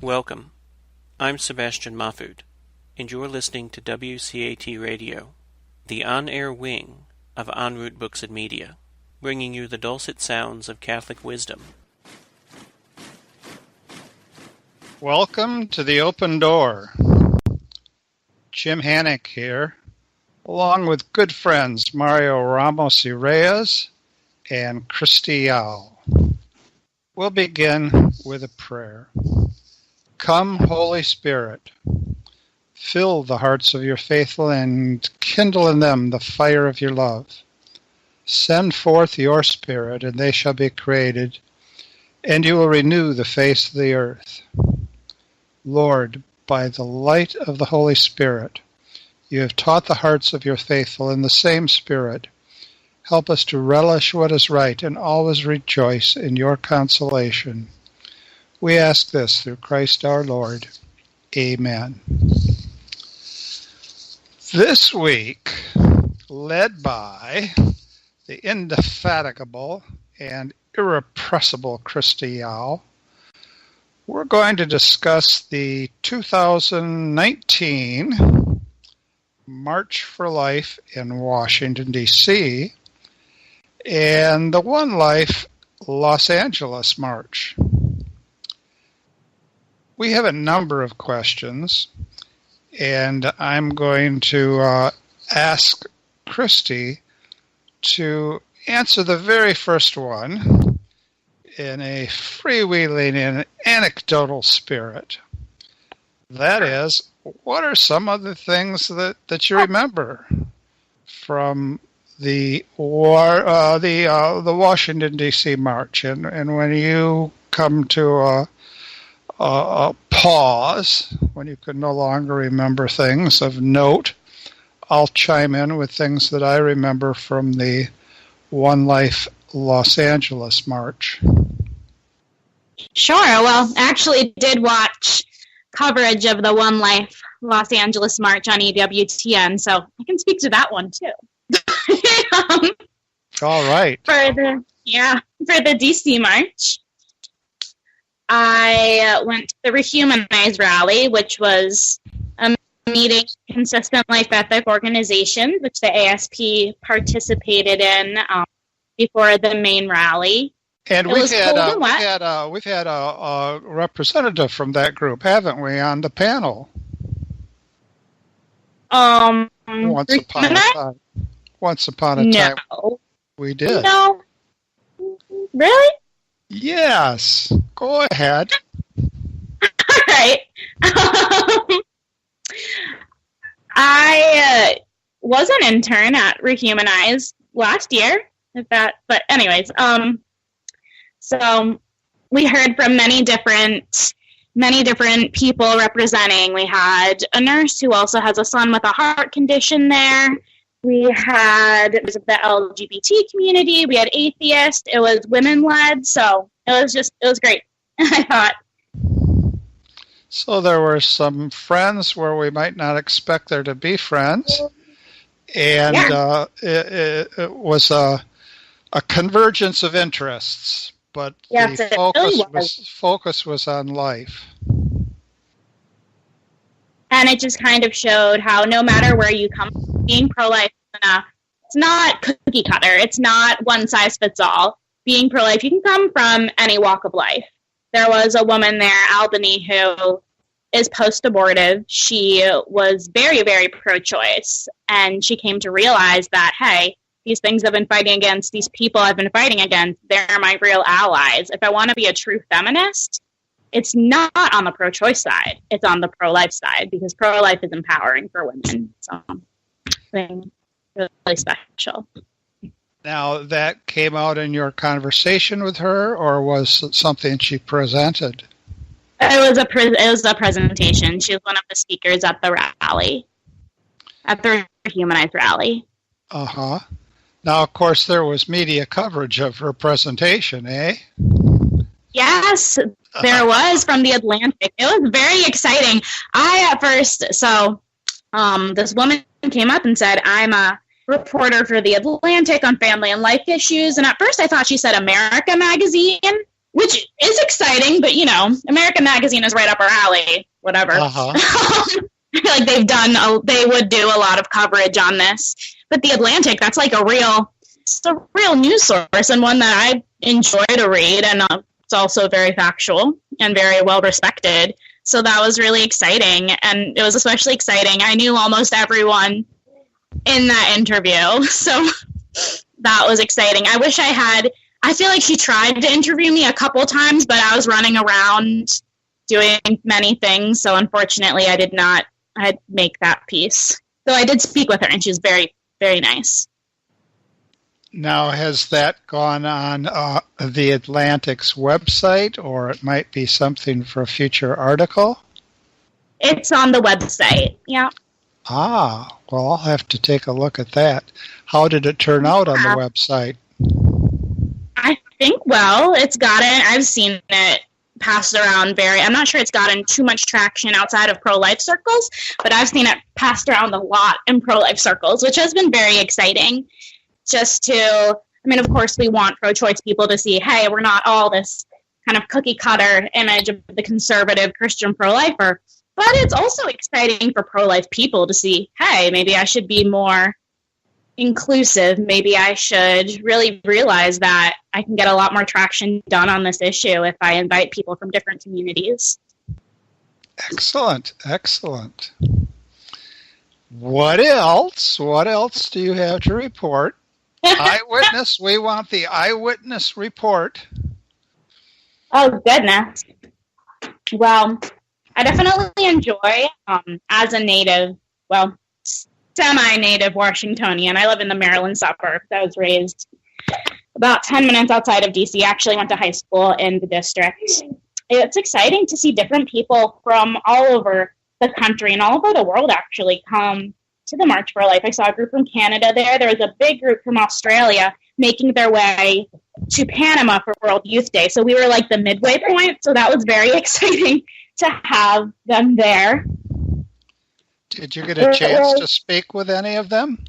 Welcome. I'm Sebastian Mahfood, and you're listening to WCAT Radio, the on-air wing of En Route Books and Media, bringing you the dulcet sounds of Catholic wisdom. Welcome to the Open Door. Jim Hannock here, along with good friends Mario Ramos-Reyes and Christy Yao. We'll begin with a prayer. Come, Holy Spirit, fill the hearts of your faithful and kindle in them the fire of your love. Send forth your Spirit, and they shall be created, and you will renew the face of the earth. Lord, by the light of the Holy Spirit, you have taught the hearts of your faithful in the same Spirit. Help us to relish what is right and always rejoice in your consolation. We ask this through Christ our Lord. Amen. This week, led by the indefatigable and irrepressible Christy Yao, we're going to discuss the 2019 March for Life in Washington, D.C., and the OneLife Los Angeles March. We have a number of questions, and I'm going to ask Christy to answer the very first one in a freewheeling and anecdotal spirit. That is, what are some of the things that you remember from the Washington D.C. March, and when you come to a pause, when you can no longer remember things of note, I'll chime in with things that I remember from the OneLife Los Angeles March. Sure. Well, actually did watch coverage of the OneLife Los Angeles March on EWTN, so I can speak to that one too. All right. For the DC March, I went to the Rehumanize rally, which was a meeting of consistent life ethic organizations, which the ASP participated in before the main rally. And we've had a representative from that group, haven't we, on the panel? Once upon a time, we did. No. Really? Yes. Go ahead. All right. I was an intern at Rehumanize last year. But anyways, so we heard from many different people representing. We had a nurse who also has a son with a heart condition there. We had the LGBT community. We had atheists. It was women-led, so it was great, I thought. So there were some friends where we might not expect there to be friends, and it was a convergence of interests, but the focus was on life. And it just kind of showed how no matter where you come from, being pro-life, it's not cookie cutter. It's not one size fits all. Being pro-life, you can come from any walk of life. There was a woman there, Albany, who is post-abortive. She was very, very pro-choice, and she came to realize that, hey, these things I've been fighting against, these people I've been fighting against, they're my real allies. If I want to be a true feminist, it's not on the pro-choice side. It's on the pro-life side, because pro-life is empowering for women. So, something really special. Now, that came out in your conversation with her, or was it something she presented? It was a presentation. She was one of the speakers at the rally, at the Humanize rally. Uh-huh. Now, of course, there was media coverage of her presentation, eh? Yes, there was, from the Atlantic. It was very exciting. This woman came up and said, I'm a reporter for the Atlantic on family and life issues. And at first I thought she said America Magazine, which is exciting, but, American Magazine is right up our alley, whatever. Uh-huh. I feel like they would do a lot of coverage on this. But The Atlantic, that's like it's a real news source and one that I enjoy to read, and it's also very factual and very well respected. So that was really exciting, and it was especially exciting. I knew almost everyone in that interview, so that was exciting. I feel like she tried to interview me a couple times, but I was running around doing many things, so unfortunately I'd make that piece. So I did speak with her, and she was very, very nice. Now, has that gone on the Atlantic's website, or it might be something for a future article? It's on the website, yeah. Ah, well, I'll have to take a look at that. How did it turn out on the website? I think, I've seen it passed around I'm not sure it's gotten too much traction outside of pro-life circles, but I've seen it passed around a lot in pro-life circles, which has been very exciting. Of course, we want pro-choice people to see, hey, we're not all this kind of cookie-cutter image of the conservative Christian pro-lifer, but it's also exciting for pro-life people to see, hey, maybe I should be more inclusive. Maybe I should really realize that I can get a lot more traction done on this issue if I invite people from different communities. Excellent, excellent. What else? What else do you have to report? Eyewitness, we want the eyewitness report. Oh, goodness. Well, I definitely enjoy, as a native, semi-native Washingtonian. I live in the Maryland suburbs. I was raised about 10 minutes outside of D.C. I actually went to high school in the district. It's exciting to see different people from all over the country and all over the world actually come to the March for Life. I saw a group from Canada there. There was a big group from Australia making their way to Panama for World Youth Day. So we were like the midway point. So that was very exciting to have them there. Did you get a chance to speak with any of them?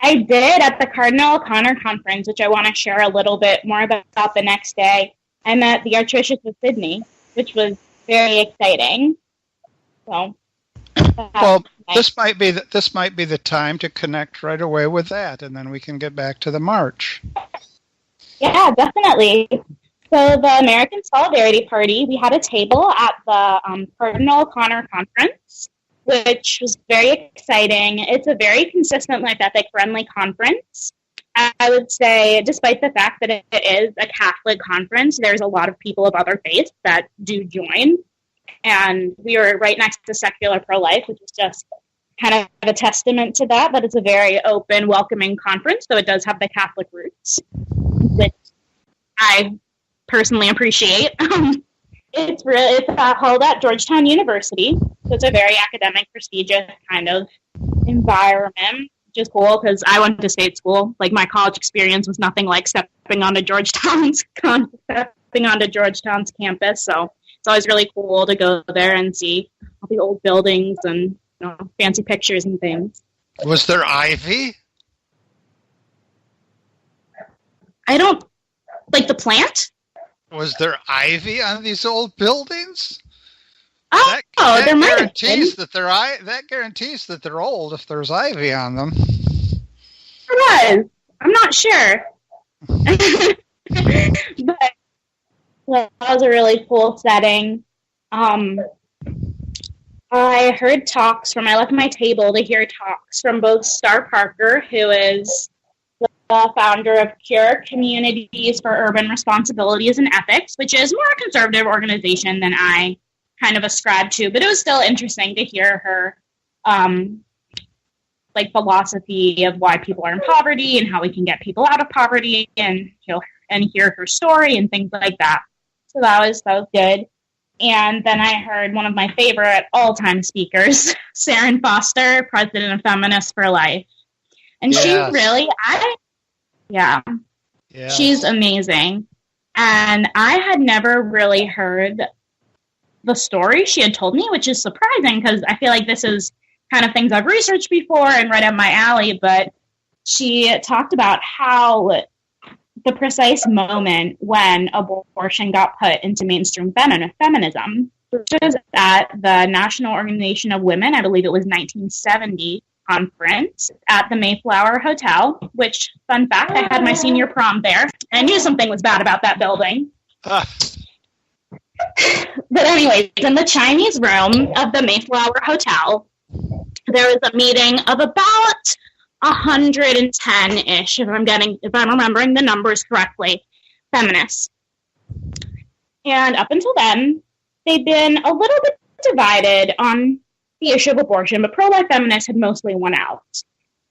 I did at the Cardinal O'Connor conference, which I want to share a little bit more about the next day. I met the Archbishop of Sydney, which was very exciting. So, well, this might be the time to connect right away with that, and then we can get back to the march. Yeah, definitely. So the American Solidarity Party, we had a table at the Cardinal O'Connor conference, which was very exciting. It's a very consistent life ethic friendly conference. I would say, despite the fact that it is a Catholic conference, there's a lot of people of other faiths that do join. And we were right next to Secular Pro-Life, which is just kind of a testament to that, but it's a very open, welcoming conference, so it does have the Catholic roots, which I personally appreciate. It's held at Georgetown University, so it's a very academic, prestigious kind of environment, which is cool because I went to state school. Like, my college experience was nothing like stepping onto Georgetown's campus, so it's always really cool to go there and see all the old buildings and fancy pictures and things. Was there ivy? I don't like the plant. Was there ivy on these old buildings? Oh, there might have been. That guarantees that they're old if there's ivy on them. There was. I'm not sure. But that was a really cool setting. I heard talks I left my table to hear talks from both Star Parker, who is the founder of CURE, Communities for Urban Responsibilities and Ethics, which is more a conservative organization than I kind of ascribe to, but it was still interesting to hear her philosophy of why people are in poverty and how we can get people out of poverty, and hear her story and things like that. So that was good. And then I heard one of my favorite all-time speakers, Sharon Foster, president of Feminists for Life. And she really, she's amazing. And I had never really heard the story she had told me, which is surprising because I feel like this is kind of things I've researched before and right up my alley. But she talked about how the precise moment when abortion got put into mainstream feminism, which was at the National Organization of Women, I believe it was 1970 conference at the Mayflower Hotel, which, fun fact, I had my senior prom there, and I knew something was bad about that building. But anyways, in the Chinese room of the Mayflower Hotel, there was a meeting of about 110-ish, if I'm remembering the numbers correctly, feminists. And up until then, they'd been a little bit divided on the issue of abortion, but pro-life feminists had mostly won out.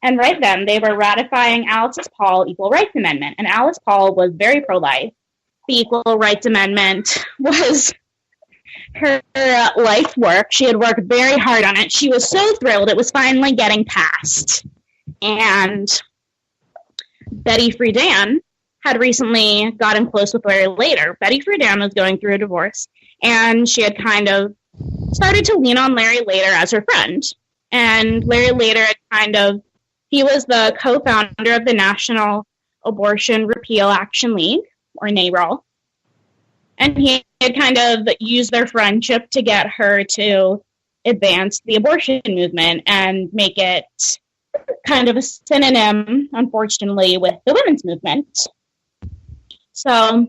And right then, they were ratifying Alice Paul Equal Rights Amendment, and Alice Paul was very pro-life. The Equal Rights Amendment was her life work. She had worked very hard on it. She was so thrilled it was finally getting passed. And Betty Friedan had recently gotten close with Larry Lader. Betty Friedan was going through a divorce, and she had kind of started to lean on Larry Lader as her friend. And Larry Lader had he was the co-founder of the National Abortion Repeal Action League, or NARAL. And he had kind of used their friendship to get her to advance the abortion movement and make it kind of a synonym, unfortunately, with the women's movement. So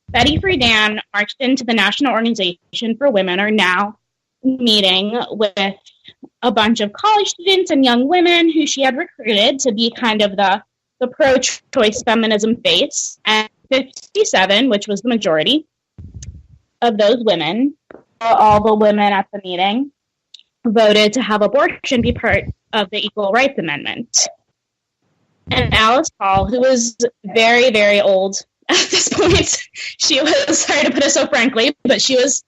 Betty Friedan marched into the National Organization for Women, or NOW, meeting with a bunch of college students and young women who she had recruited to be kind of the pro-choice feminism face. And 57, which was the majority of those women, all the women at the meeting, voted to have abortion be part of the Equal Rights Amendment. And Alice Paul, who was very, very old at this point, she was, sorry to put it so frankly, but she was,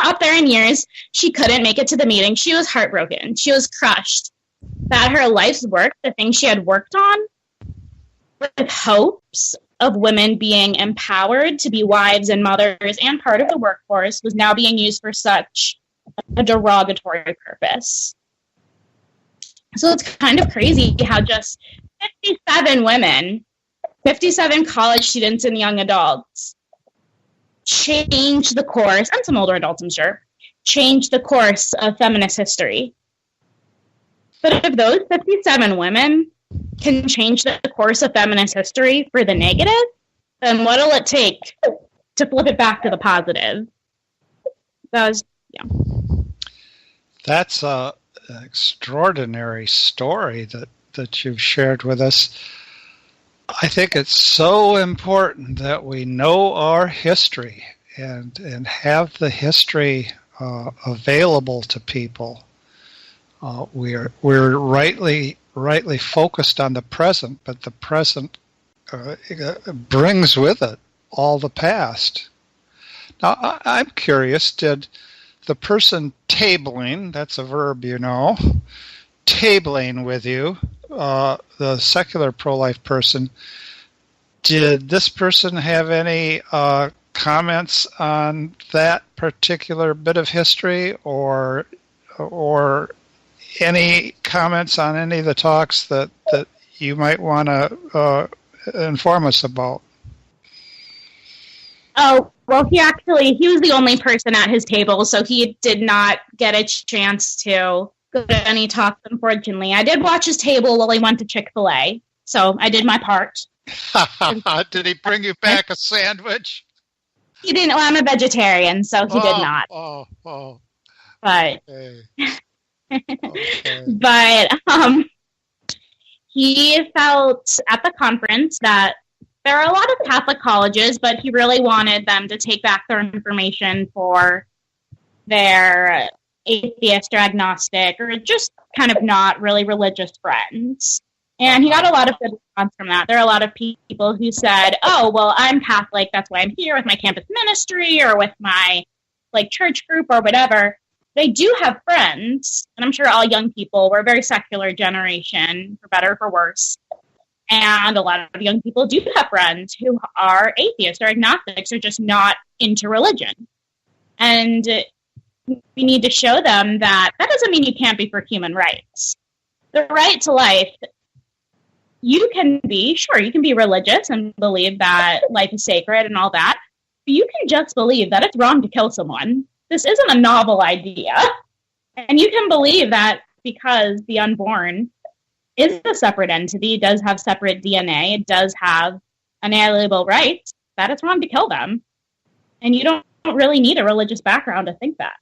up there in years, she couldn't make it to the meeting. She was heartbroken. She was crushed that her life's work, the things she had worked on, with hopes of women being empowered to be wives and mothers and part of the workforce, was now being used for such a derogatory purpose. So it's kind of crazy how just 57 women, 57 college students and young adults changed the course, and some older adults, I'm sure, changed the course of feminist history. But if those 57 women can change the course of feminist history for the negative, then what'll it take to flip it back to the positive? That's an extraordinary story that you've shared with us. I think it's so important that we know our history and have the history available to people. We're rightly focused on the present, but the present brings with it all the past. Now, I'm curious, did the person tabling, that's a verb, tabling with you, the secular pro-life person, did this person have any comments on that particular bit of history, or any comments on any of the talks that you might want to inform us about? Oh, well, he was the only person at his table, so he did not get a chance to go to any talks, unfortunately. I did watch his table while he went to Chick-fil-A, so I did my part. Did he bring you back a sandwich? He didn't. Well, I'm a vegetarian, so he did not. But, okay. But he felt at the conference that there are a lot of Catholic colleges, but he really wanted them to take back their information for their atheist or agnostic or just kind of not really religious friends. And he got a lot of good response from that. There are a lot of people who said, oh, well, I'm Catholic, that's why I'm here with my campus ministry or with my church group or whatever. They do have friends, and I'm sure all young people, we're a very secular generation, for better or for worse. And a lot of young people do have friends who are atheists or agnostics or just not into religion. And we need to show them that doesn't mean you can't be for human rights. The right to life, you can be religious and believe that life is sacred and all that, but you can just believe that it's wrong to kill someone. This isn't a novel idea. And you can believe that because the unborn is a separate entity, it does have separate DNA, it does have unalienable rights, that it's wrong to kill them. And you don't really need a religious background to think that.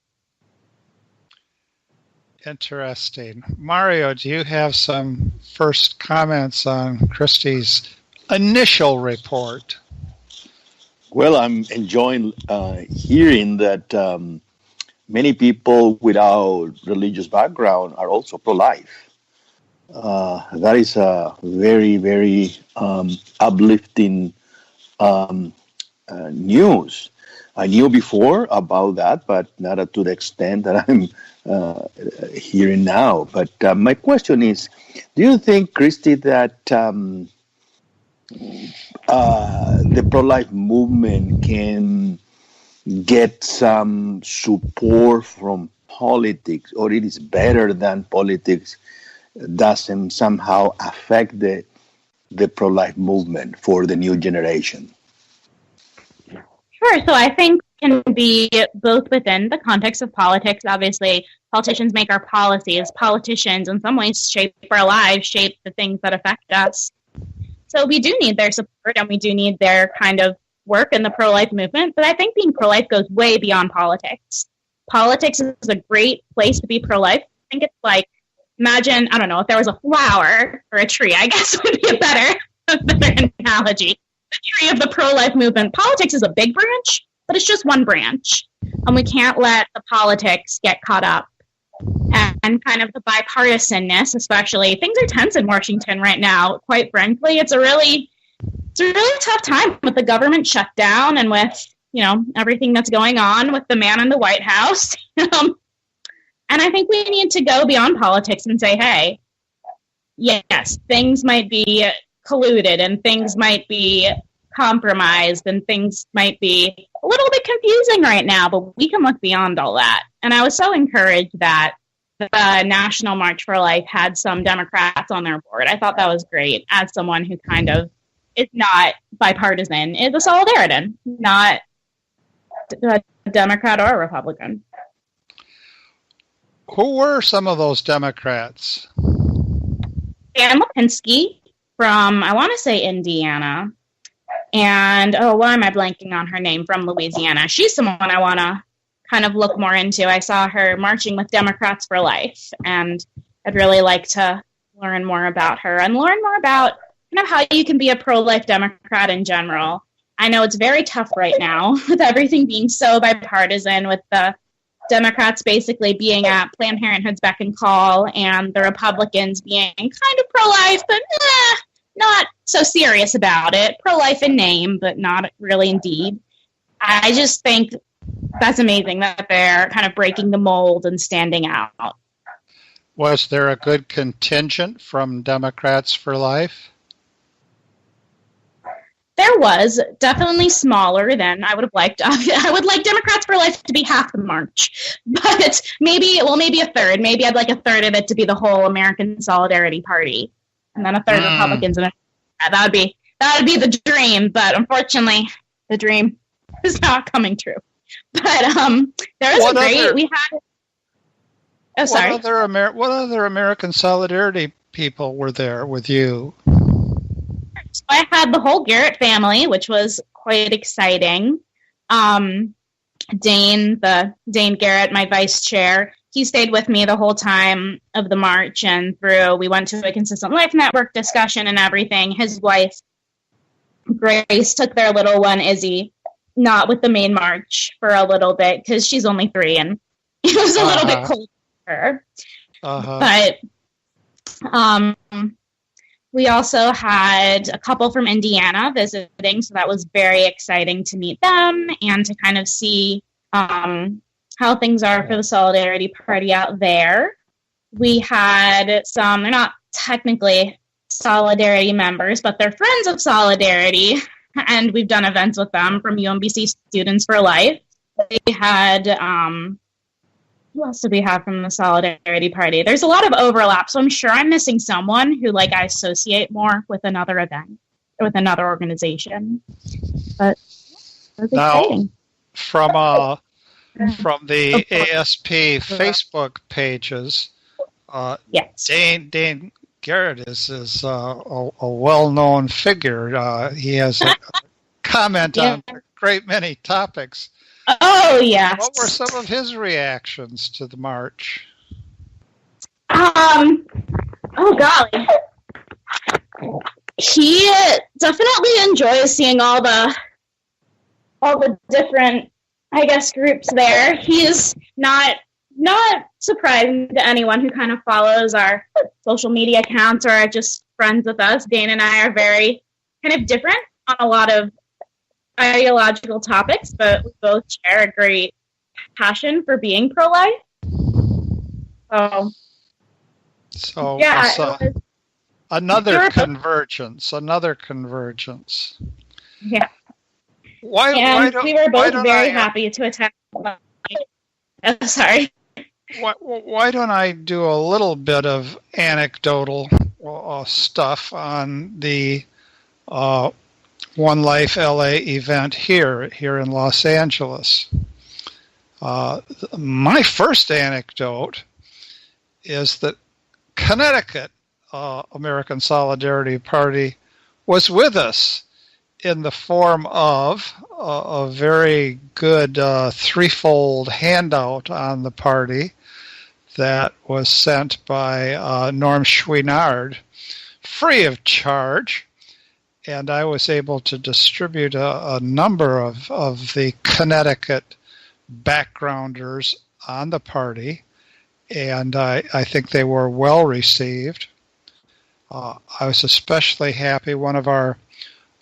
Interesting. Mario, do you have some first comments on Christy's initial report? Well, I'm enjoying hearing that many people without religious background are also pro-life. That is a very, very uplifting news. I knew before about that, but not to the extent that I'm hearing now. But my question is, do you think, Christy, that the pro-life movement can get some support from politics, or it is better than politics doesn't somehow affect the pro-life movement for the new generation? Sure. So I think it can be both within the context of politics. Obviously, politicians make our policies. Politicians, in some ways, shape our lives, shape the things that affect us. So we do need their support, and we do need their kind of work in the pro-life movement. But I think being pro-life goes way beyond politics. Politics is a great place to be pro-life. I think it's like, imagine, I don't know, if there was a flower or a tree, I guess would be a better analogy. The tree of the pro-life movement. Politics is a big branch, but it's just one branch. And we can't let the politics get caught up. And kind of the bipartisanness, especially. Things are tense in Washington right now. Quite frankly, it's a really tough time with the government shutdown and with, everything that's going on with the man in the White House. And I think we need to go beyond politics and say, hey, yes, things might be colluded and things might be compromised and things might be a little bit confusing right now, but we can look beyond all that. And I was so encouraged that the National March for Life had some Democrats on their board. I thought that was great as someone who kind of is not bipartisan, is a Solidaritan, not a Democrat or a Republican. Who were some of those Democrats? Dan Lipinski from, I want to say, Indiana. And, why am I blanking on her name? From Louisiana. She's someone I want to kind of look more into. I saw her marching with Democrats for Life, and I'd really like to learn more about her and learn more about kind of how you can be a pro-life Democrat in general. I know it's very tough right now with everything being so bipartisan, with the Democrats basically being at Planned Parenthood's beck and call, and the Republicans being kind of pro-life, but not so serious about it. Pro-life in name, but not really in deed. I just think that's amazing that they're kind of breaking the mold and standing out. Was there a good contingent from Democrats for Life? There was, definitely smaller than I would have liked. I would like Democrats for Life to be half the march, but maybe a third. Maybe I'd like a third of it to be the whole American Solidarity Party, and then a third Republicans. And that would be the dream. But unfortunately, the dream is not coming true. But there was we had. Oh, sorry. What other American Solidarity people were there with you? So I had the whole Garrett family, which was quite exciting. Dane Garrett, my vice chair, he stayed with me the whole time of the march and through. We went to a Consistent Life Network discussion and everything. His wife, Grace, took their little one, Izzy, not with the main march for a little bit because she's only 3 and it was a little bit cold for her. But we also had a couple from Indiana visiting, so that was very exciting to meet them and to kind of see how things are for the Solidarity Party out there. We had some, they're not technically Solidarity members, but they're friends of Solidarity, and we've done events with them from UMBC Students for Life. We had Who else did we have from the Solidarity Party? There's a lot of overlap, so I'm sure I'm missing someone who like I associate more with another event or with another organization. But that's exciting. From the ASP Facebook pages, yes. Dane Garrett is a well-known figure. He has a comment on a great many topics. Oh, yes. What were some of his reactions to the march? Oh, golly. He definitely enjoys seeing all the different, I guess, groups there. He's not surprising to anyone who kind of follows our social media accounts or are just friends with us. Dane and I are very kind of different on a lot of ideological topics, but we both share a great passion for being pro-life. So yeah, another convergence. Yeah. Why don't we were both very happy to attend. Sorry. Why don't I do a little bit of anecdotal stuff on the OneLife LA event here in Los Angeles? My first anecdote is that Connecticut American Solidarity Party was with us in the form of a very good threefold handout on the party that was sent by Norm Chouinard free of charge. And I was able to distribute a number of the Connecticut backgrounders on the party, and I think they were well received. I was especially happy. One of our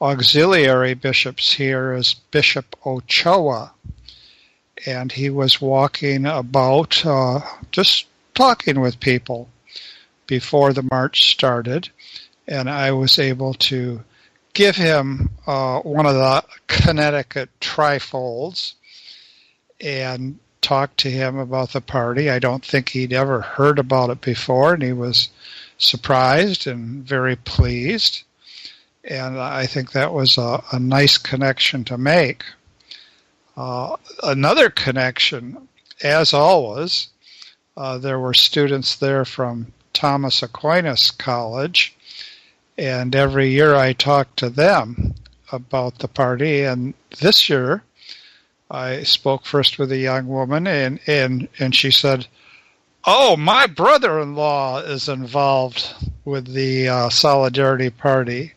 auxiliary bishops here is Bishop Ochoa, and he was walking about just talking with people before the march started, and I was able to give him one of the Connecticut trifolds and talk to him about the party. I don't think he'd ever heard about it before, and he was surprised and very pleased. And I think that was a nice connection to make. Another connection, as always, there were students there from Thomas Aquinas College, and every year I talk to them about the party. And this year I spoke first with a young woman, and she said, "Oh, my brother-in-law is involved with the Solidarity Party.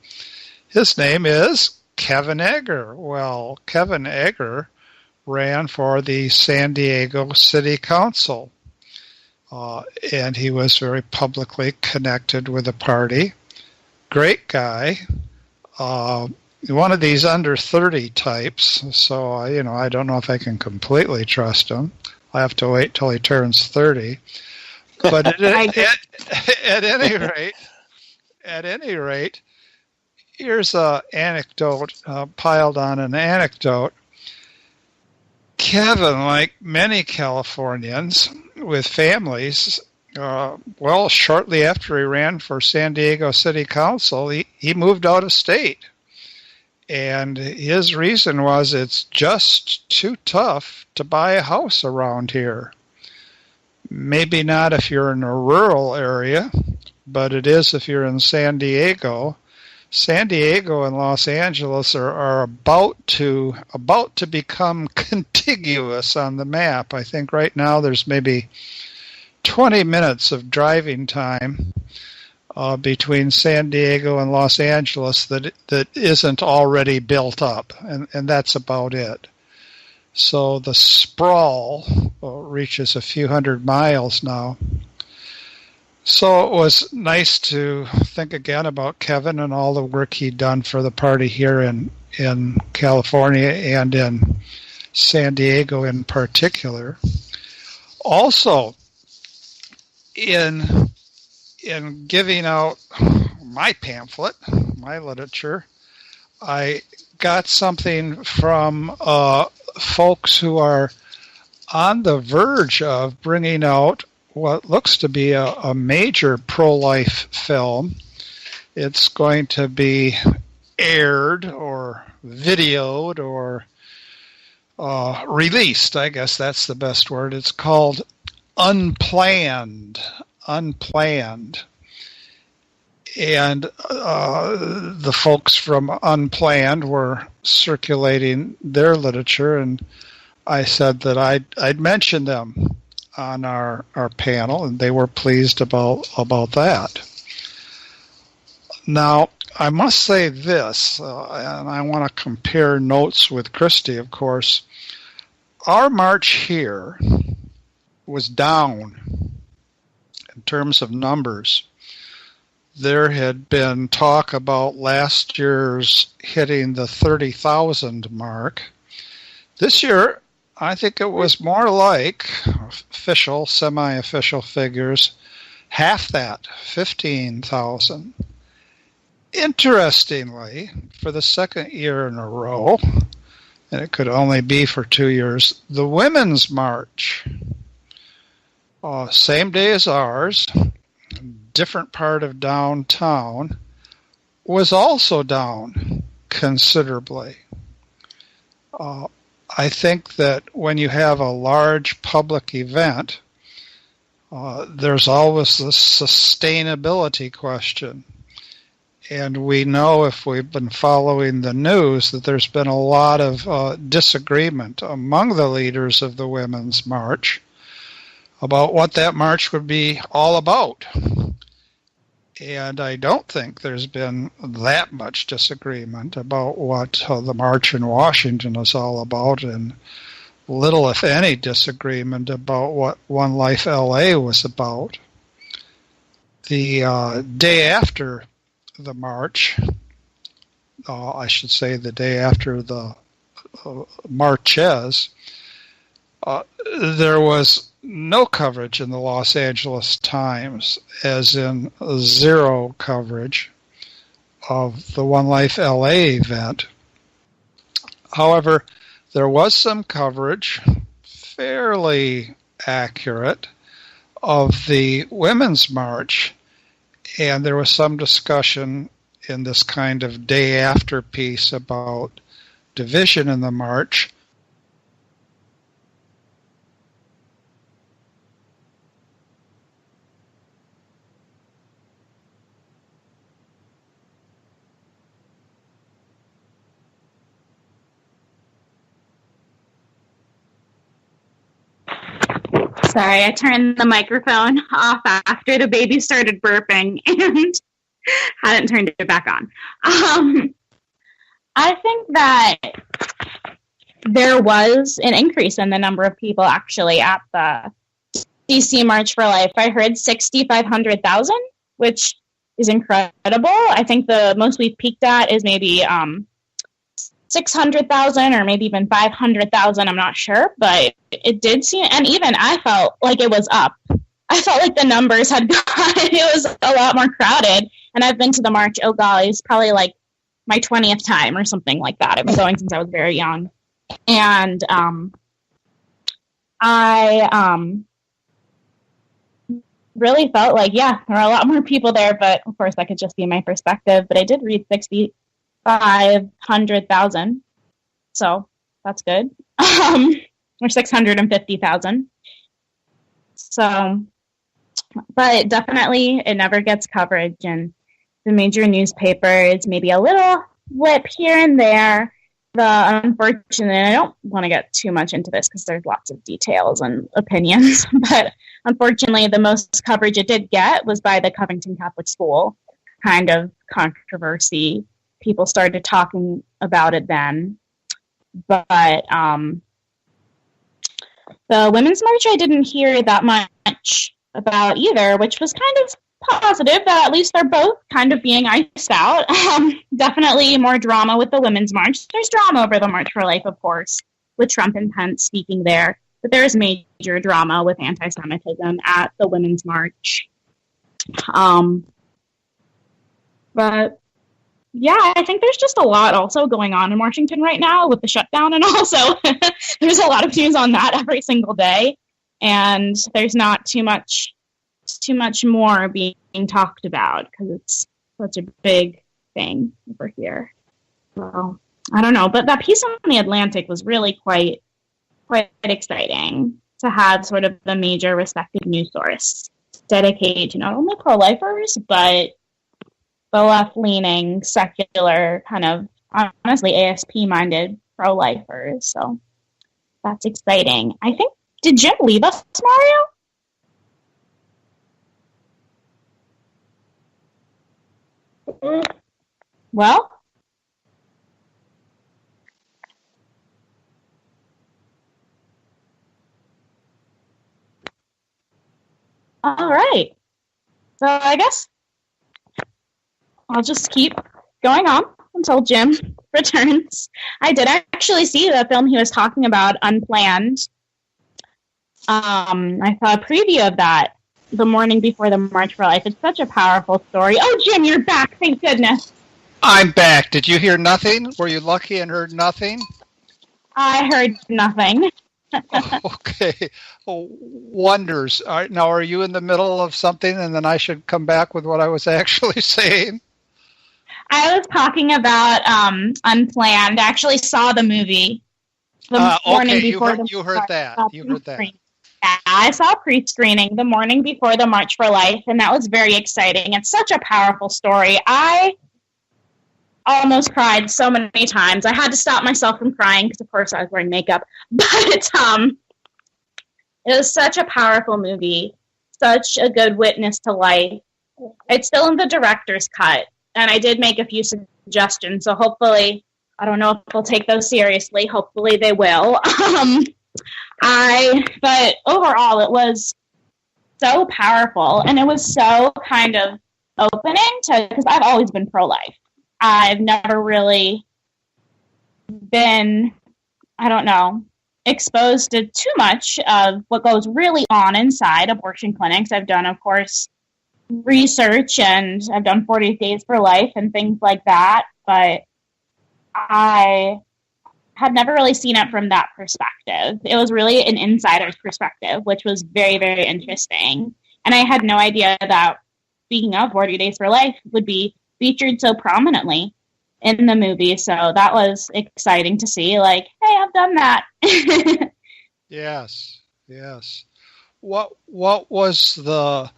His name is Kevin Egger." Well, Kevin Egger ran for the San Diego City Council, and he was very publicly connected with the party. Great guy. One of these under 30 types, so I don't know if I can completely trust him. I have to wait till he turns 30. But at any rate, here's an anecdote piled on an anecdote. Kevin, like many Californians with families, shortly after he ran for San Diego City Council, he moved out of state. And his reason was it's just too tough to buy a house around here. Maybe not if you're in a rural area, but it is if you're in San Diego. San Diego and Los Angeles are about to become contiguous on the map. I think right now there's maybe 20 minutes of driving time between San Diego and Los Angeles that isn't already built up, and that's about it. So the sprawl reaches a few hundred miles now. So it was nice to think again about Kevin and all the work he'd done for the party here in California and in San Diego in particular. Also, in giving out my pamphlet, my literature, I got something from folks who are on the verge of bringing out what looks to be a major pro-life film. It's going to be aired or videoed or released. I guess that's the best word. It's called Unplanned. Unplanned. And the folks from Unplanned were circulating their literature, and I said that I'd mention them on our panel, and they were pleased about that. Now, I must say this, and I want to compare notes with Christy, of course. Our march here was down in terms of numbers. There had been talk about last year's hitting the 30,000 mark. This year, I think it was more like official, semi-official figures, half that, 15,000. Interestingly, for the second year in a row, and it could only be for 2 years, the Women's March, same day as ours, different part of downtown, was also down considerably. I think that when you have a large public event, there's always the sustainability question. And we know, if we've been following the news, that there's been a lot of disagreement among the leaders of the Women's March about what that march would be all about. And I don't think there's been that much disagreement about what the march in Washington is all about, and little, if any, disagreement about what OneLife LA was about. The day after the march, I should say the day after the marches, there was no coverage in the Los Angeles Times, as in zero coverage of the OneLife LA event. However, there was some coverage, fairly accurate, of the Women's March, and there was some discussion in this kind of day after piece about division in the march. Sorry, I turned the microphone off after the baby started burping and hadn't turned it back on. I think that there was an increase in the number of people actually at the DC March for Life. I heard 6,500,000, which is incredible. I think the most we've peaked at is maybe 600,000 or maybe even 500,000. I'm not sure, but it did seem, and even I felt like it was up. I felt like the numbers had gone, it was a lot more crowded. And I've been to the march, oh golly, it's probably like my 20th time or something like that. I've been going since I was very young. And I really felt like, yeah, there were a lot more people there, but of course that could just be my perspective. But I did read 500,000, so that's good. Or 650,000. So, but definitely it never gets coverage in the major newspapers, maybe a little blip here and there. Unfortunately, I don't want to get too much into this because there's lots of details and opinions, but unfortunately the most coverage it did get was by the Covington Catholic School kind of controversy. People started talking about it then. But the Women's March I didn't hear that much about either, which was kind of positive that at least they're both kind of being iced out. Definitely more drama with the Women's March. There's drama over the March for Life, of course, with Trump and Pence speaking there. But there's major drama with anti-Semitism at the Women's March. But Yeah, I think there's just a lot also going on in Washington right now with the shutdown and all. So there's a lot of news on that every single day. And there's not too much more being talked about because it's such a big thing over here. So I don't know. But that piece on the Atlantic was really quite exciting to have sort of the major respected news source dedicated to not only pro-lifers, but the left-leaning, secular, kind of, honestly, ASP-minded pro-lifers. So that's exciting. I think, did Jim leave us, Mario? Well, all right. So I guess I'll just keep going on until Jim returns. I did actually see the film he was talking about, Unplanned. I saw a preview of that the morning before the March for Life. It's such a powerful story. Oh, Jim, you're back. Thank goodness. I'm back. Did you hear nothing? Were you lucky and heard nothing? I heard nothing. Okay. Oh, wonders. Now, are you in the middle of something and then I should come back with what I was actually saying? I was talking about Unplanned. I actually saw the movie the morning before. You heard that. You heard that. Yeah, I saw pre-screening the morning before the March for Life, and that was very exciting. It's such a powerful story. I almost cried so many times. I had to stop myself from crying because, of course, I was wearing makeup. But it was such a powerful movie, such a good witness to life. It's still in the director's cut, and I did make a few suggestions, so hopefully, I don't know if they'll take those seriously. Hopefully they will. But overall, it was so powerful, and it was so kind of opening to, because I've always been pro-life. I've never really been, I don't know, exposed to too much of what goes really on inside abortion clinics. I've done, of course, research, and I've done 40 Days for Life and things like that, but I had never really seen it from that perspective. It was really an insider's perspective, which was very, very interesting. And I had no idea that, speaking of 40 Days for Life, would be featured so prominently in the movie. So that was exciting to see, like, hey, I've done that. Yes. What was the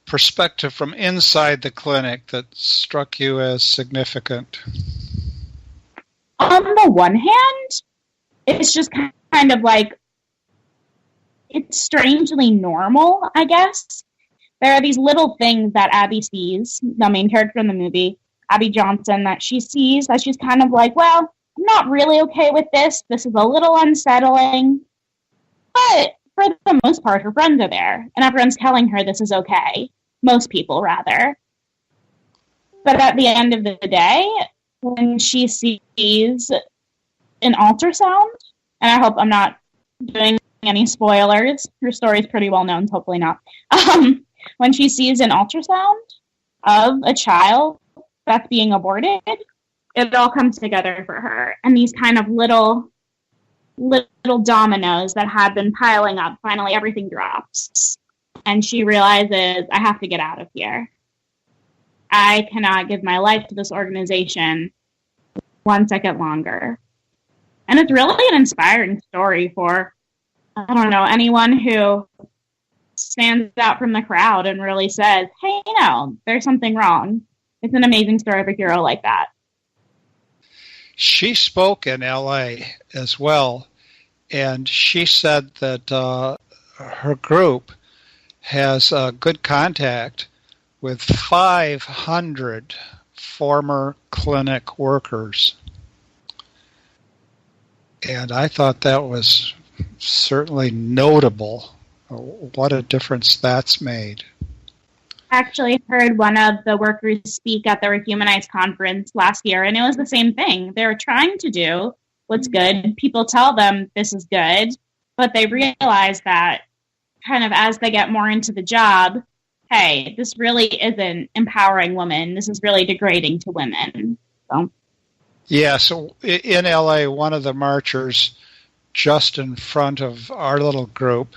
perspective from inside the clinic that struck you as significant? On the one hand, it's just kind of like, it's strangely normal, I guess. There are these little things that Abby sees, the main character in the movie, Abby Johnson, that she sees that she's kind of like, well, I'm not really okay with this. This is a little unsettling. But for the most part, her friends are there, and everyone's telling her this is okay. Most people, rather. But at the end of the day, when she sees an ultrasound, and I hope I'm not doing any spoilers, her story is pretty well known, so hopefully not. When she sees an ultrasound of a child that's being aborted, it all comes together for her. And these kind of little dominoes that had been piling up, finally everything drops. And she realizes, I have to get out of here. I cannot give my life to this organization 1 second longer. And it's really an inspiring story for, I don't know, anyone who stands out from the crowd and really says, hey, there's something wrong. It's an amazing story of a hero like that. She spoke in LA as well, and she said that her group has good contact with 500 former clinic workers. And I thought that was certainly notable. What a difference that's made. I actually heard one of the workers speak at the Rehumanize conference last year, and it was the same thing. They were trying to do what's good. People tell them this is good, but they realize that kind of as they get more into the job, hey, this really isn't empowering women. This is really degrading to women. So. Yeah, so in LA, one of the marchers just in front of our little group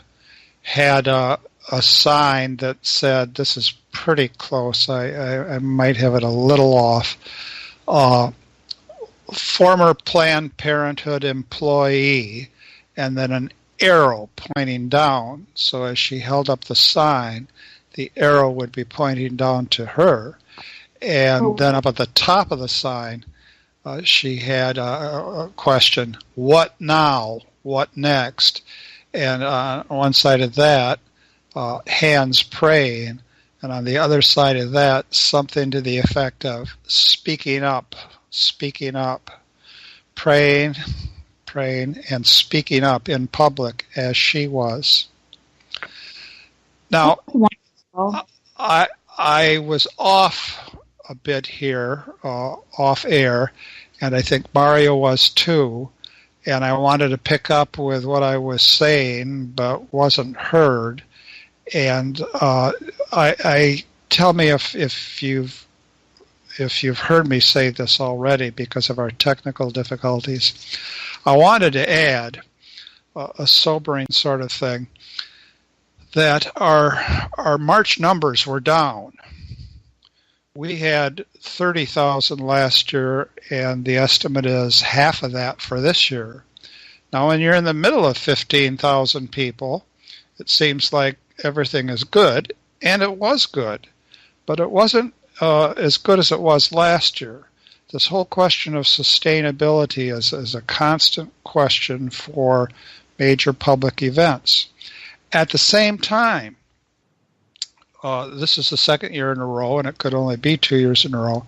had a sign that said, this is pretty close, I might have it a little off, former Planned Parenthood employee, and then an arrow pointing down. So as she held up the sign, the arrow would be pointing down to her. And then up at the top of the sign, she had a question, what now? What next? And on one side of that, hands praying. And on the other side of that, something to the effect of speaking up, praying, and speaking up in public as she was. Now, I was off a bit here, off air, and I think Mario was too, and I wanted to pick up with what I was saying but wasn't heard. And I tell me if you've heard me say this already because of our technical difficulties. I wanted to add a sobering sort of thing, that our March numbers were down. We had 30,000 last year, and the estimate is half of that for this year. Now, when you're in the middle of 15,000 people, it seems like everything is good, and it was good, but it wasn't as good as it was last year. This whole question of sustainability is a constant question for major public events. At the same time, this is the second year in a row, and it could only be 2 years in a row,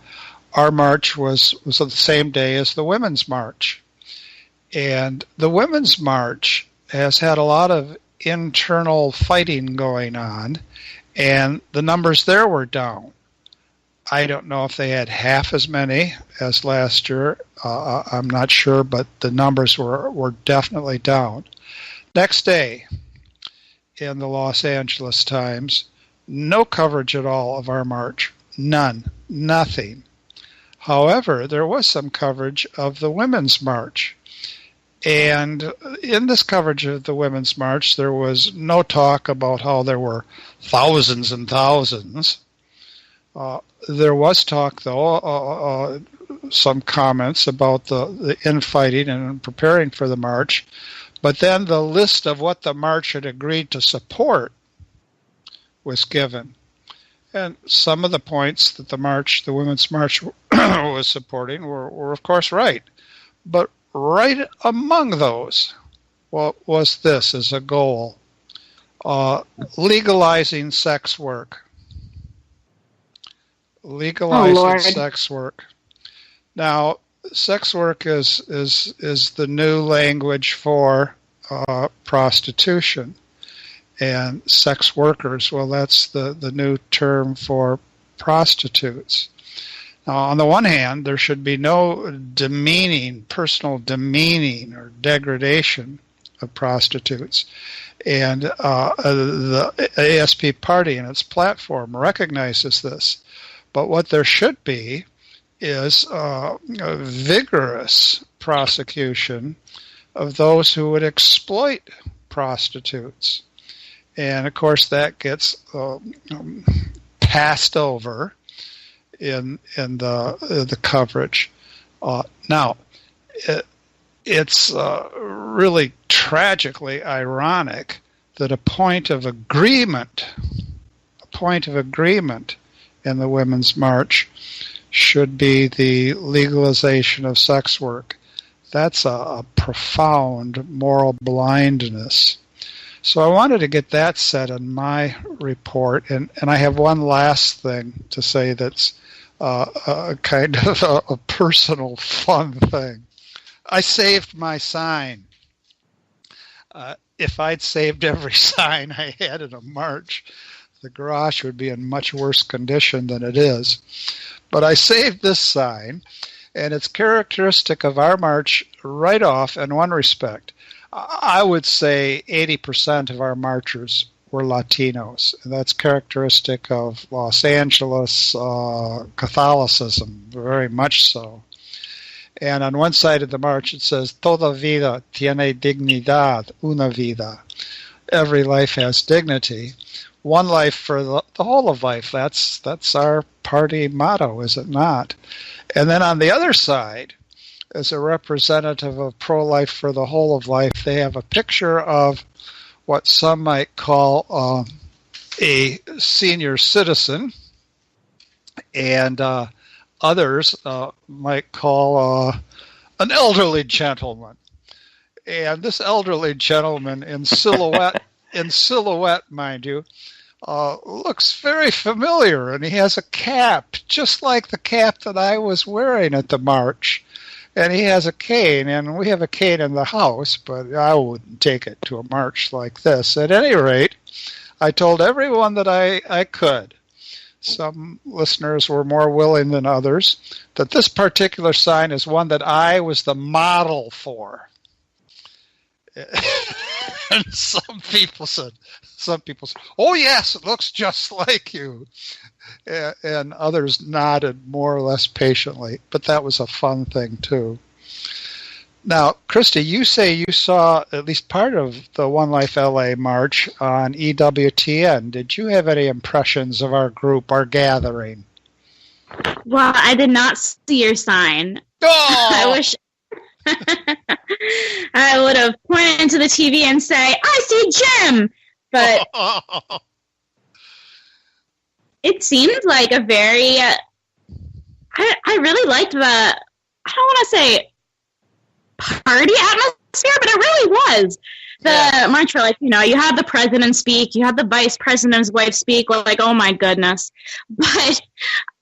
our march was on the same day as the Women's March. And the Women's March has had a lot of internal fighting going on, and the numbers there were down. I don't know if they had half as many as last year. I'm not sure, but the numbers were definitely down. Next day, in the Los Angeles Times, no coverage at all of our march. None. Nothing. However, there was some coverage of the Women's March. And in this coverage of the Women's March, there was no talk about how there were thousands and thousands. There was talk, though, some comments about the infighting and preparing for the march. But then the list of what the march had agreed to support was given. And some of the points that the Women's March was supporting were of course right. But right among those was this as a goal, legalizing sex work. Legalizing sex work. Now, sex work is the new language for prostitution. And sex workers, well, that's the new term for prostitutes. Now, on the one hand, there should be no personal demeaning or degradation of prostitutes. And the ASP party and its platform recognizes this. But what there should be is a vigorous prosecution of those who would exploit prostitutes. And, of course, that gets passed over in the coverage. Now, it's really tragically ironic that a point of agreement in the Women's March should be the legalization of sex work. That's a profound moral blindness. So I wanted to get that said in my report, and I have one last thing to say that's a kind of a personal fun thing. I saved my sign. If I'd saved every sign I had in a march, the garage would be in much worse condition than it is. But I saved this sign, and it's characteristic of our march right off in one respect. I would say 80% of our marchers were Latinos, and that's characteristic of Los Angeles Catholicism, very much so. And on one side of the march it says, Toda vida tiene dignidad, una vida. Every life has dignity. One life for the whole of life. That's our party motto, is it not? And then on the other side, as a representative of pro-life for the whole of life, they have a picture of what some might call a senior citizen, and others might call an elderly gentleman. And this elderly gentleman in silhouette, mind you, looks very familiar, and he has a cap, just like the cap that I was wearing at the march. And he has a cane, and we have a cane in the house, but I wouldn't take it to a march like this. At any rate, I told everyone that I could. Some listeners were more willing than others, that this particular sign is one that I was the model for. And some people said, oh yes, it looks just like you. And others nodded more or less patiently, but that was a fun thing too. Now, Christy, you say you saw at least part of the OneLife LA March on EWTN. Did you have any impressions of our group, our gathering? Well, I did not see your sign. Oh! I wish I would have pointed into the TV and say, I see Jim! But it seemed like a very, I really liked the, I don't want to say party atmosphere, but it really was. The March for Life, you had the president speak, you had the vice president's wife speak, like, oh my goodness. But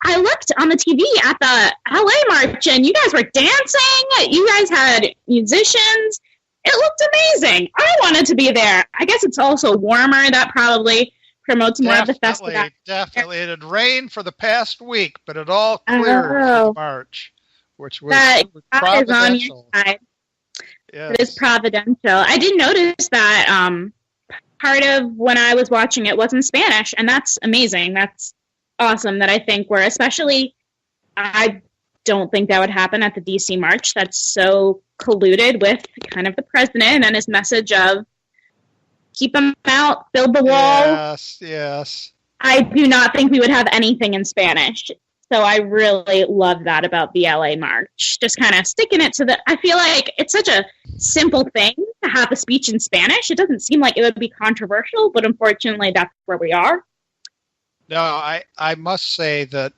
I looked on the TV at the LA March, and you guys were dancing, you guys had musicians. It looked amazing. I wanted to be there. I guess it's also warmer. That probably promotes more of the festival. Definitely. It had rained for the past week, but it all cleared for the March, which was providential. Yes. It is providential. I did notice that part of when I was watching it was in Spanish, and that's amazing. That's awesome that I think we're especially, I don't think that would happen at the DC March. That's so colluded with kind of the president and his message of keep them out, build the wall. Yes. I do not think we would have anything in Spanish. So I really love that about the LA March. Just kind of sticking it to I feel like it's such a simple thing to have a speech in Spanish. It doesn't seem like it would be controversial, but unfortunately that's where we are. No, I must say that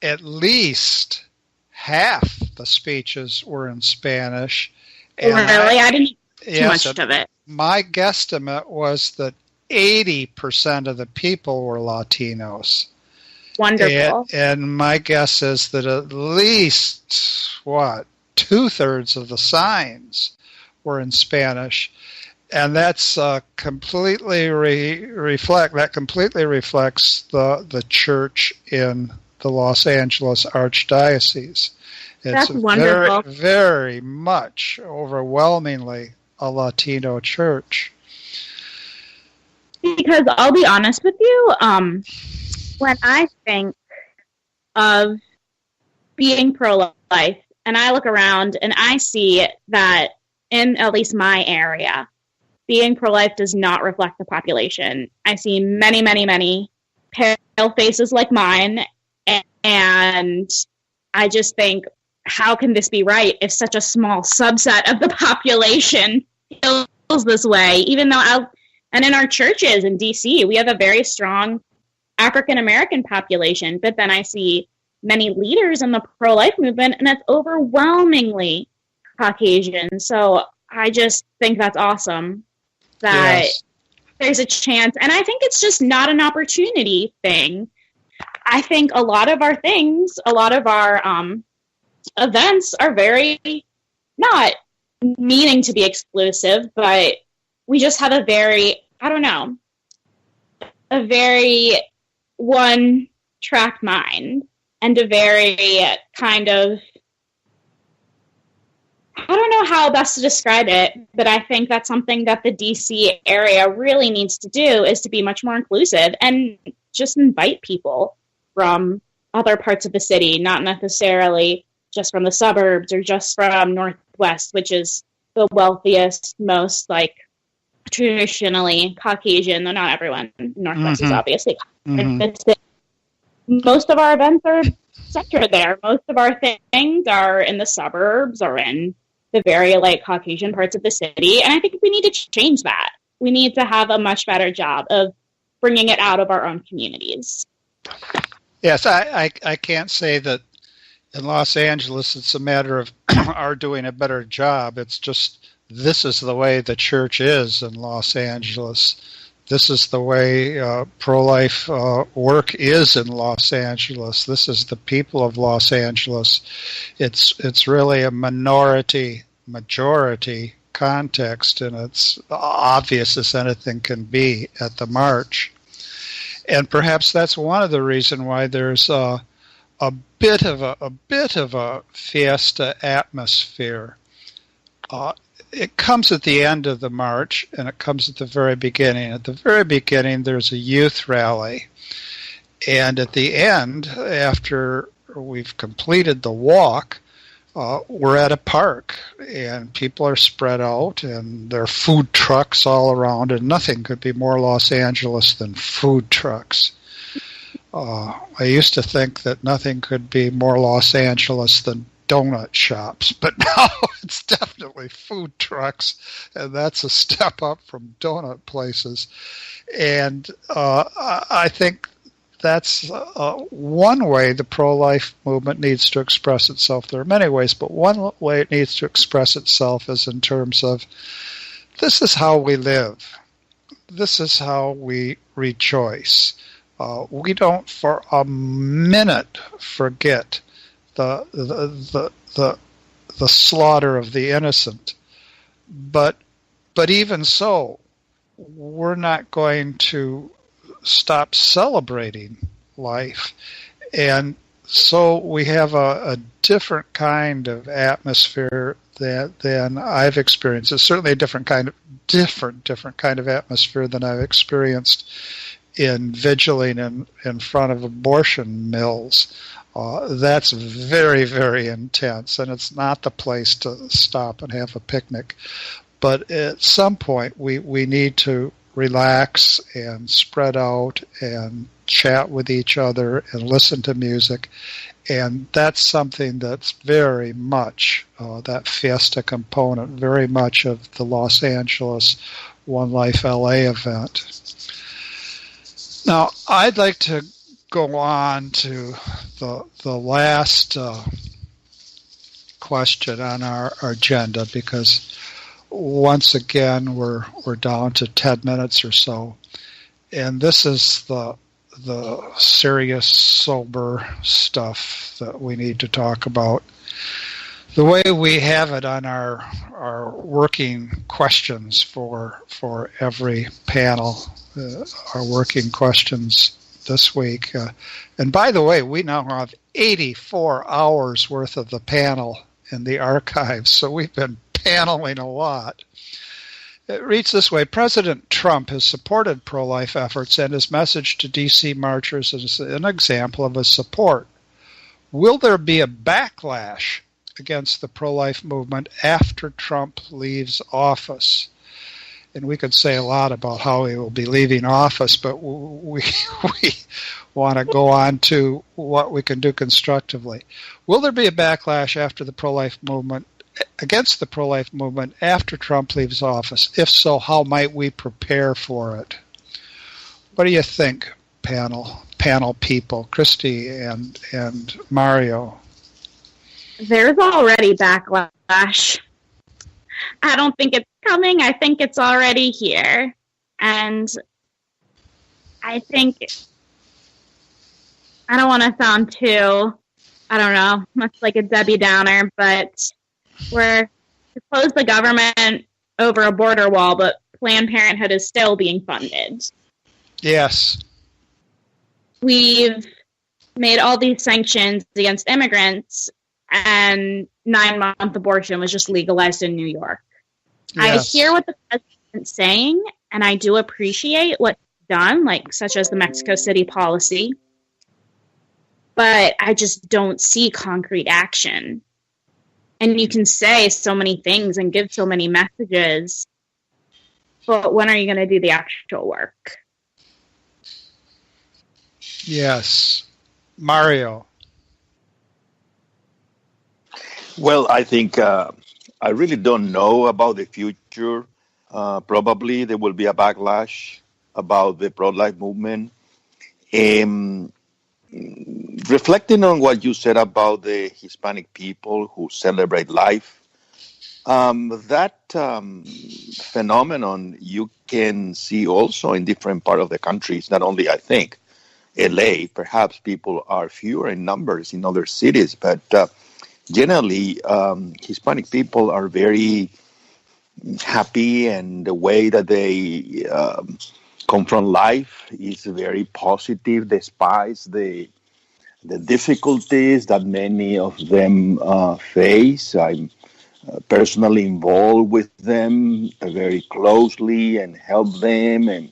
at least half the speeches were in Spanish. And really? I didn't too much of it. My guesstimate was that 80% of the people were Latinos. Wonderful. And my guess is that at least, 2/3 of the signs were in Spanish. And that's completely reflects the church in the Los Angeles Archdiocese. It's that's wonderful. Very, very much, overwhelmingly, a Latino church. Because I'll be honest with you, when I think of being pro-life, and I look around and I see that in at least my area, being pro-life does not reflect the population. I see many, many, many pale faces like mine, and I just think, how can this be right if such a small subset of the population feels this way? Even though and in our churches in DC, we have a very strong African-American population, but then I see many leaders in the pro-life movement, and it's overwhelmingly Caucasian. So I just think that's awesome that there's a chance. And I think it's just not an opportunity thing. I think a lot of our things, a lot of our events are very not meaning to be exclusive, but we just have a very, a very one-track mind and a very kind of, I don't know how best to describe it, but I think that's something that the DC area really needs to do, is to be much more inclusive and just invite people from other parts of the city, not necessarily just from the suburbs or just from Northwest, which is the wealthiest, most like traditionally Caucasian, though not everyone in Northwest is obviously Caucasian. Most of our events are centered there. Most of our things are in the suburbs or in the very like Caucasian parts of the city. And I think we need to change that. We need to have a much better job of bringing it out of our own communities. Yes, I can't say that in Los Angeles it's a matter of our doing a better job. It's just this is the way the church is in Los Angeles. This is the way pro-life work is in Los Angeles. This is the people of Los Angeles. It's really a majority context, and it's obvious as anything can be at the march. And perhaps that's one of the reasons why there's a bit of a fiesta atmosphere. It comes at the end of the march, and it comes at the very beginning. At the very beginning, there's a youth rally. And at the end, after we've completed the walk, we're at a park, and people are spread out, and there are food trucks all around, and nothing could be more Los Angeles than food trucks. I used to think that nothing could be more Los Angeles than donut shops, but now it's definitely food trucks, and that's a step up from donut places. And I think that's one way the pro-life movement needs to express itself. There are many ways, but one way it needs to express itself is in terms of this is how we live. This is how we rejoice. We don't for a minute forget the slaughter of the innocent, but even so, we're not going to stop celebrating life, and so we have a different kind of atmosphere than I've experienced. It's certainly a different kind of atmosphere than I've experienced in vigiling in front of abortion mills. That's very, very intense, and it's not the place to stop and have a picnic. But at some point, we need to relax and spread out and chat with each other and listen to music. And that's something that's very much, that fiesta component, very much of the Los Angeles OneLife LA event. Now, I'd like to go on to the last question on our agenda, because once again we're down to 10 minutes or so, and this is the serious, sober stuff that we need to talk about. The way we have it on our working questions for every panel, our working questions this week. And by the way, we now have 84 hours worth of the panel in the archives, so we've been paneling a lot. It reads this way: President Trump has supported pro-life efforts, and his message to D.C. marchers is an example of his support. Will there be a backlash against the pro-life movement after Trump leaves office? And we could say a lot about how he will be leaving office, but we want to go on to what we can do constructively. Will there be a backlash after the pro-life movement, against the pro-life movement after Trump leaves office? If so, how might we prepare for it? What do you think, panel people, Christy and Mario? There's already backlash. I don't think it's coming. I think it's already here. And I think, I don't want to sound too, much like a Debbie Downer, but we're to close the government over a border wall, but Planned Parenthood is still being funded. Yes. We've made all these sanctions against immigrants, and 9-month abortion was just legalized in New York. Yes. I hear what the president's saying, and I do appreciate what's done, like such as the Mexico City policy. but I just don't see concrete action. And you can say so many things and give so many messages, but when are you going to do the actual work? Yes. Mario. Well, I think I really don't know about the future. Probably there will be a backlash about the pro-life movement. Reflecting on what you said about the Hispanic people who celebrate life, that phenomenon you can see also in different parts of the country. It's not only, I think, LA. Perhaps people are fewer in numbers in other cities, but generally, Hispanic people are very happy, and the way that they confront life is very positive, despite the difficulties that many of them face. I'm personally involved with them very closely and help them, and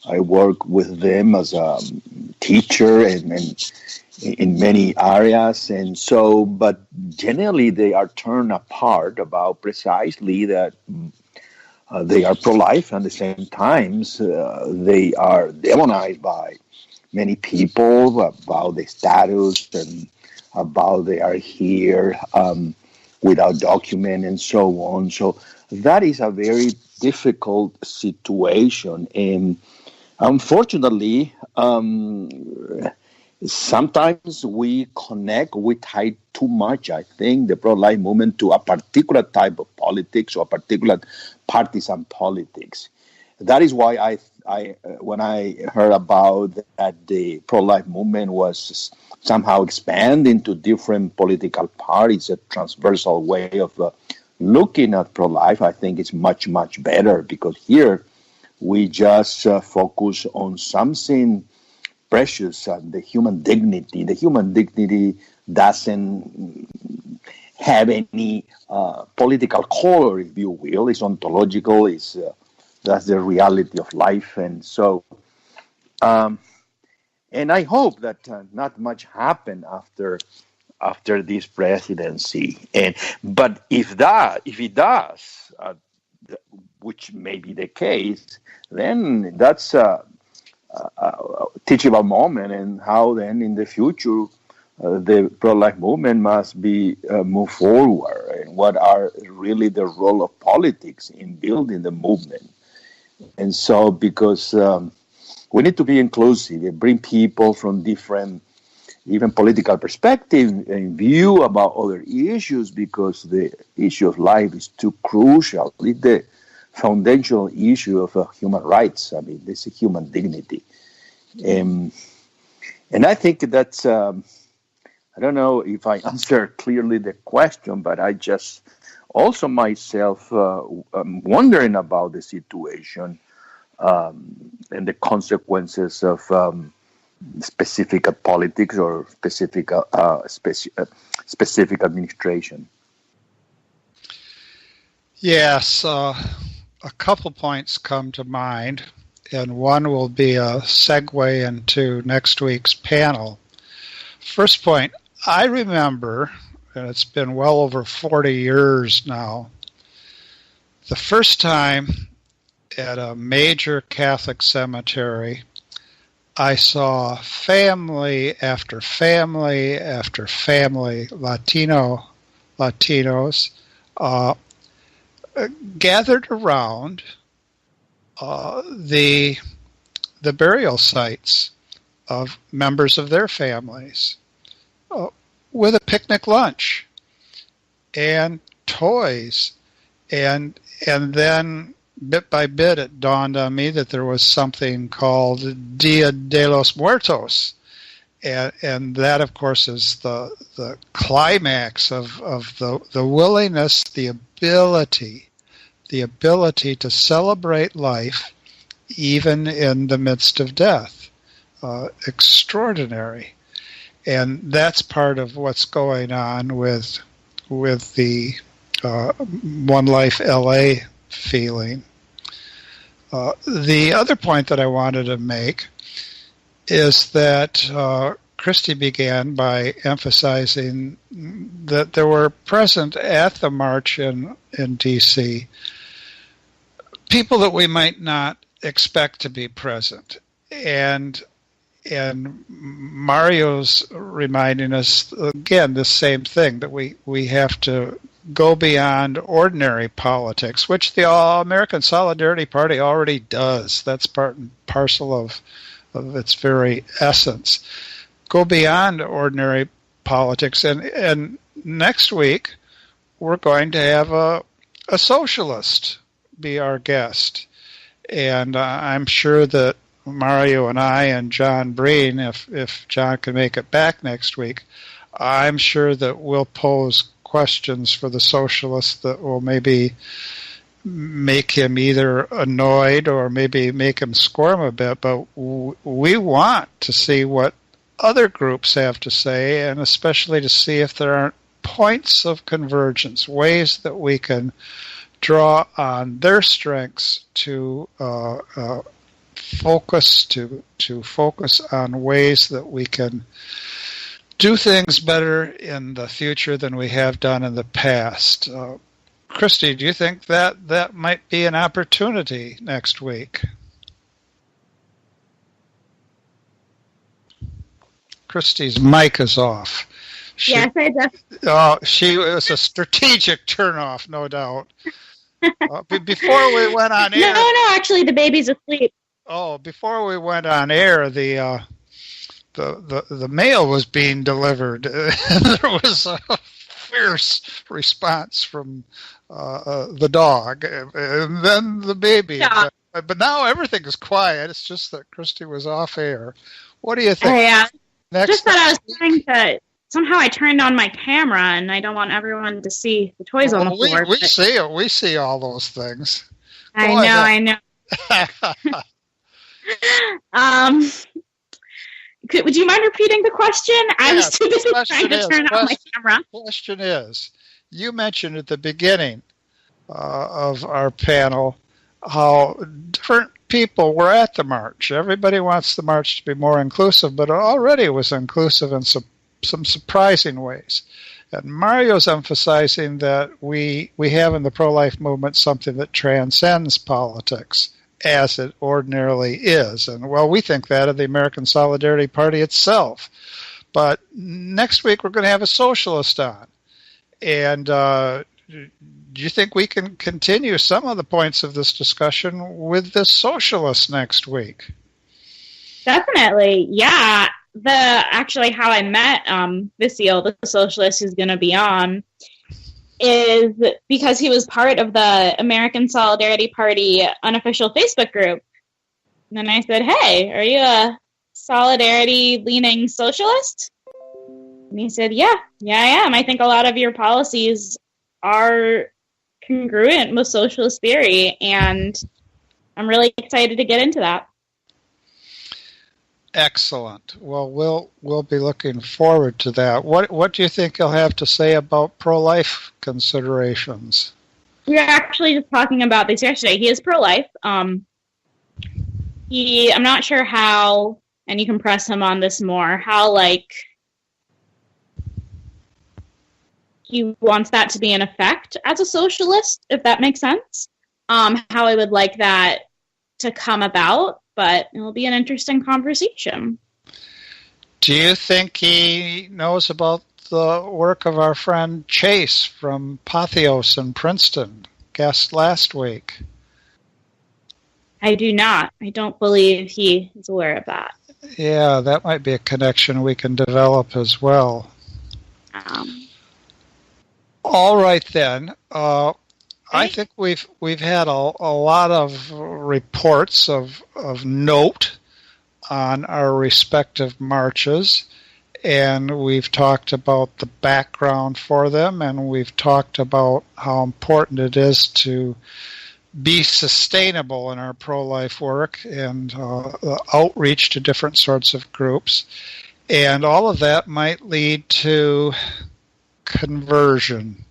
I work with them as a teacher and in many areas. And so, but generally they are torn apart about precisely that they are pro-life, and at the same times they are demonized by many people about the status and about they are here without document and so on. So that is a very difficult situation. And unfortunately, sometimes we tie too much, I think, the pro-life movement to a particular type of politics or a particular partisan politics. That is why I when I heard about that the pro-life movement was somehow expanded into different political parties, a transversal way of looking at pro-life, I think it's much, much better, because here we just focus on something precious, the human dignity. The human dignity doesn't have any political color, if you will. It's ontological. That's the reality of life. And so, and I hope that not much happened after this presidency. But if it does, which may be the case, then that's a teachable moment, and how then in the future the pro-life movement must be moved forward, and what are really the role of politics in building the movement. And so, because we need to be inclusive and bring people from different, even political perspective and view about other issues, because the issue of life is too crucial. It's the foundational issue of human rights. I mean, this is human dignity. And I think that's, I don't know if I answered clearly the question, but I just also myself wondering about the situation and the consequences of specific politics or specific administration. Yes, a couple points come to mind, and one will be a segue into next week's panel. First point, I remember, and it's been well over 40 years now, the first time at a major Catholic cemetery, I saw family after family after family, Latinos, gathered around the burial sites of members of their families with a picnic lunch and toys, and then bit by bit it dawned on me that there was something called Dia de los Muertos, and that of course is the climax of the willingness, the ability to celebrate life even in the midst of death. Extraordinary. And that's part of what's going on with the OneLife LA feeling. The other point that I wanted to make is that Christy began by emphasizing that there were present at the march in D.C. people that we might not expect to be present. And Mario's reminding us, again, the same thing, that we have to go beyond ordinary politics, which the American Solidarity Party already does. That's part and parcel of its very essence. Go beyond ordinary politics. And next week, we're going to have a socialist be our guest. And I'm sure that Mario and I and John Breen, if John can make it back next week, I'm sure that we'll pose questions for the socialist that will maybe make him either annoyed or maybe make him squirm a bit. But we want to see what other groups have to say, and especially to see if there aren't points of convergence, ways that we can draw on their strengths to focus on ways that we can do things better in the future than we have done in the past. Christy, do you think that might be an opportunity next week? Christy's mic is off. Yes, I definitely. Oh, it was a strategic turnoff, no doubt. Before we went on air. No, actually, the baby's asleep. Oh, before we went on air, the mail was being delivered. There was a fierce response from the dog, and then the baby. Yeah. But now everything is quiet. It's just that Christy was off air. What do you think? Just that I was trying to. Somehow I turned on my camera, and I don't want everyone to see the toys on the floor. We see it. We see all those things. I know. Would you mind repeating the question? I was too busy trying to turn on my camera. The question is, you mentioned at the beginning of our panel how different people were at the march. Everybody wants the march to be more inclusive, but it already was inclusive in some surprising ways. And Mario's emphasizing that we have in the pro-life movement something that transcends politics, as it ordinarily is. And, well, we think that of the American Solidarity Party itself. But next week we're going to have a socialist on. And do you think we can continue some of the points of this discussion with this socialist next week? Definitely, yeah. How I met Vicio, the socialist who's going to be on, is because he was part of the American Solidarity Party unofficial Facebook group. And then I said, hey, are you a solidarity-leaning socialist? And he said, yeah, I am. I think a lot of your policies are congruent with socialist theory, and I'm really excited to get into that. Excellent. Well, we'll be looking forward to that. What do you think he'll have to say about pro-life considerations? We were actually just talking about this yesterday. He is pro-life. I'm not sure how, and you can press him on this more, how he wants that to be in effect as a socialist, if that makes sense. How I would like that to come about. But it will be an interesting conversation. Do you think he knows about the work of our friend Chase from Patheos in Princeton, guest last week? I do not. I don't believe he is aware of that. Yeah, that might be a connection we can develop as well. All right, then. I think we've had a lot of reports of note on our respective marches, and we've talked about the background for them, and we've talked about how important it is to be sustainable in our pro-life work and outreach to different sorts of groups. And all of that might lead to conversion.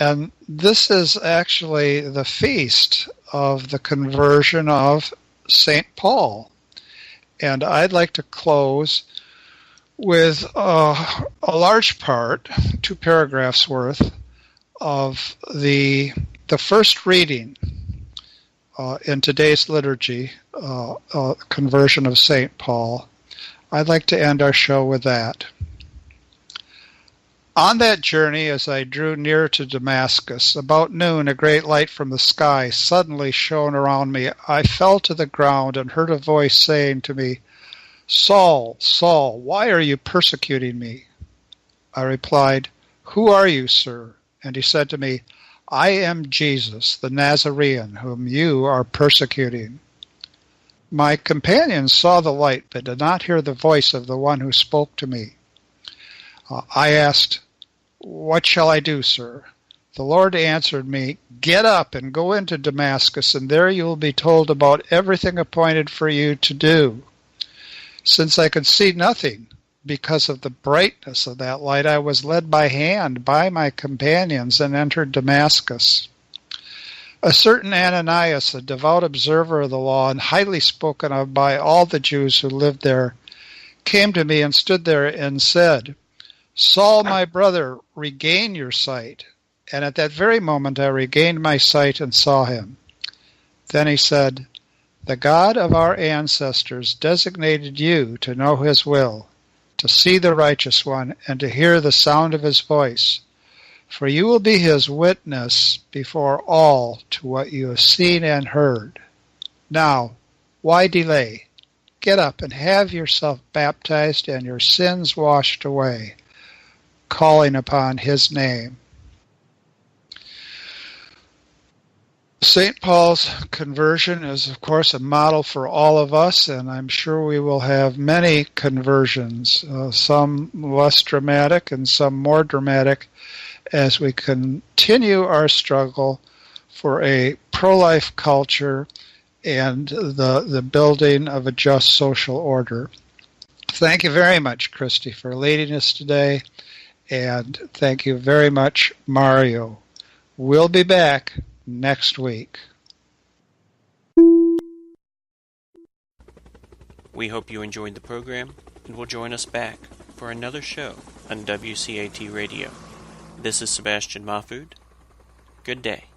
And this is actually the feast of the conversion of St. Paul. And I'd like to close with a large part, 2 paragraphs worth, of the first reading in today's liturgy, conversion of St. Paul. I'd like to end our show with that. On that journey, as I drew near to Damascus, about noon a great light from the sky suddenly shone around me. I fell to the ground and heard a voice saying to me, "Saul, Saul, why are you persecuting me?" I replied, "Who are you, sir?" And he said to me, "I am Jesus, the Nazarene, whom you are persecuting." My companions saw the light, but did not hear the voice of the one who spoke to me. I asked, "What shall I do, sir?" The Lord answered me, "Get up and go into Damascus, and there you will be told about everything appointed for you to do." Since I could see nothing, because of the brightness of that light, I was led by hand by my companions and entered Damascus. A certain Ananias, a devout observer of the law and highly spoken of by all the Jews who lived there, came to me and stood there and said, "Saul, my brother, regain your sight." And at that very moment I regained my sight and saw him. Then he said, "The God of our ancestors designated you to know his will, to see the righteous one, and to hear the sound of his voice. For you will be his witness before all to what you have seen and heard. Now, why delay? Get up and have yourself baptized and your sins washed away, calling upon his name." St. Paul's conversion is, of course, a model for all of us, and I'm sure we will have many conversions, some less dramatic and some more dramatic, as we continue our struggle for a pro-life culture and the building of a just social order. Thank you very much, Christy, for leading us today, and thank you very much, Mario. We'll be back next week. We hope you enjoyed the program and will join us back for another show on WCAT Radio. This is Sebastian Mahfood. Good day.